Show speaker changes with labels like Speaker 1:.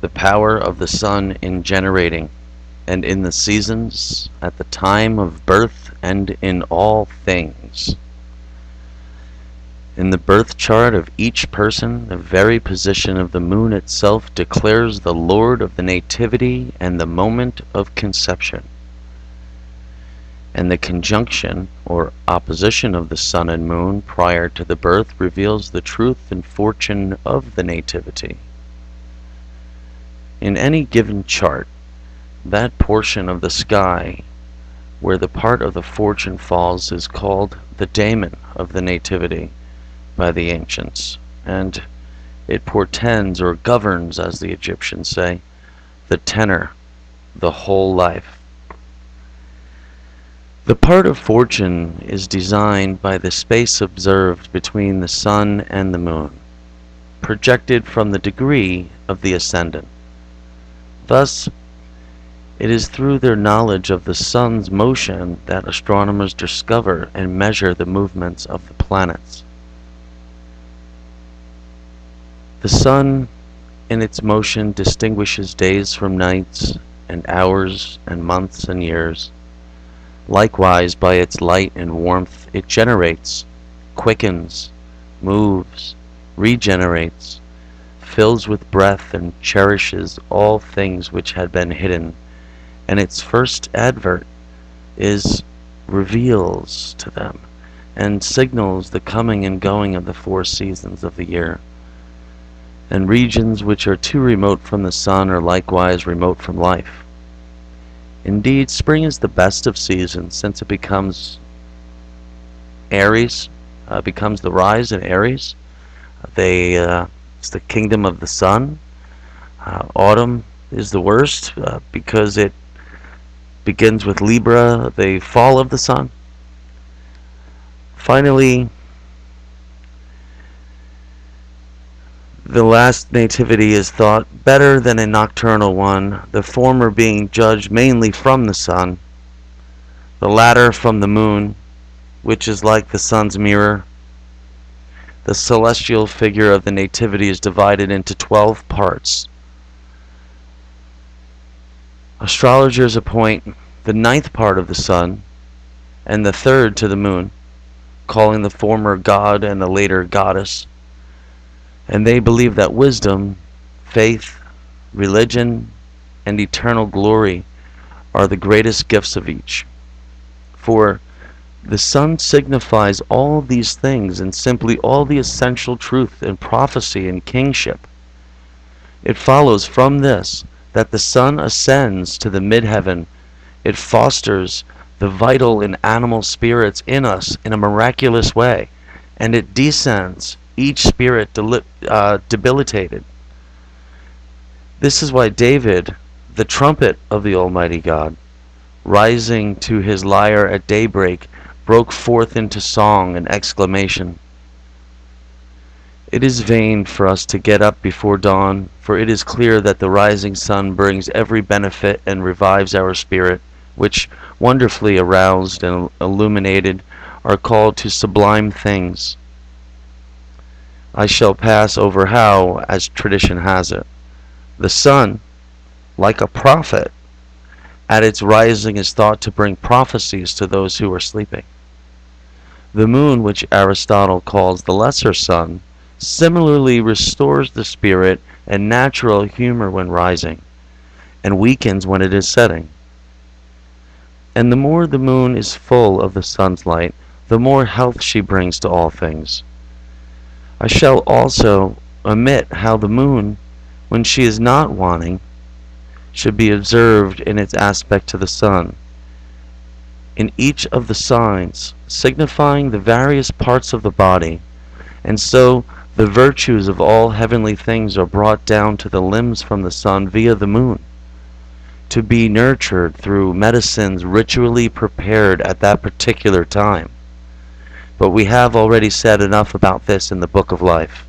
Speaker 1: the power of the sun in generating, and in the seasons, at the time of birth, and in all things. In the birth chart of each person, the very position of the moon itself declares the lord of the nativity and the moment of conception. And the conjunction, or opposition of the sun and moon prior to the birth reveals the truth and fortune of the nativity. In any given chart, that portion of the sky where the part of the fortune falls is called the daemon of the nativity by the ancients, and it portends or governs, as the Egyptians say, the tenor, the whole life. The part of fortune is designed by the space observed between the sun and the moon, projected from the degree of the ascendant. Thus, it is through their knowledge of the sun's motion that astronomers discover and measure the movements of the planets. The sun in its motion distinguishes days from nights, and hours and months and years. Likewise, by its light and warmth, it generates, quickens, moves, regenerates, fills with breath, and cherishes all things which had been hidden. And its first advert is reveals to them and signals the coming and going of the 4 seasons of the year. And regions which are too remote from the sun are likewise remote from life. Indeed, spring is the best of seasons, since it becomes Aries, becomes the rise in Aries. It's the kingdom of the sun. Autumn is the worst because it begins with Libra, the fall of the sun. Finally, the last nativity is thought better than a nocturnal one, the former being judged mainly from the sun, the latter from the moon, which is like the sun's mirror. The celestial figure of the nativity is divided into 12 parts. Astrologers appoint the 9th part of the sun and the 3rd to the moon, calling the former god and the later goddess. And they believe that wisdom, faith, religion, and eternal glory are the greatest gifts of each. For the sun signifies all these things and simply all the essential truth and prophecy and kingship. It follows from this that the sun ascends to the midheaven. It fosters the vital and animal spirits in us in a miraculous way, and it descends, each spirit debilitated. This is why David, the trumpet of the Almighty God, rising to his lyre at daybreak, broke forth into song and exclamation. It is vain for us to get up before dawn, for it is clear that the rising sun brings every benefit and revives our spirit, which, wonderfully aroused and illuminated, are called to sublime things. I shall pass over how, as tradition has it, the sun, like a prophet, at its rising is thought to bring prophecies to those who are sleeping. The moon, which Aristotle calls the lesser sun, similarly restores the spirit and natural humor when rising, and weakens when it is setting. And the more the moon is full of the sun's light, the more health she brings to all things. I shall also omit how the moon, when she is not waning, should be observed in its aspect to the sun, in each of the signs, signifying the various parts of the body, and so the virtues of all heavenly things are brought down to the limbs from the sun via the moon, to be nurtured through medicines ritually prepared at that particular time. But we have already said enough about this in the Book of Life.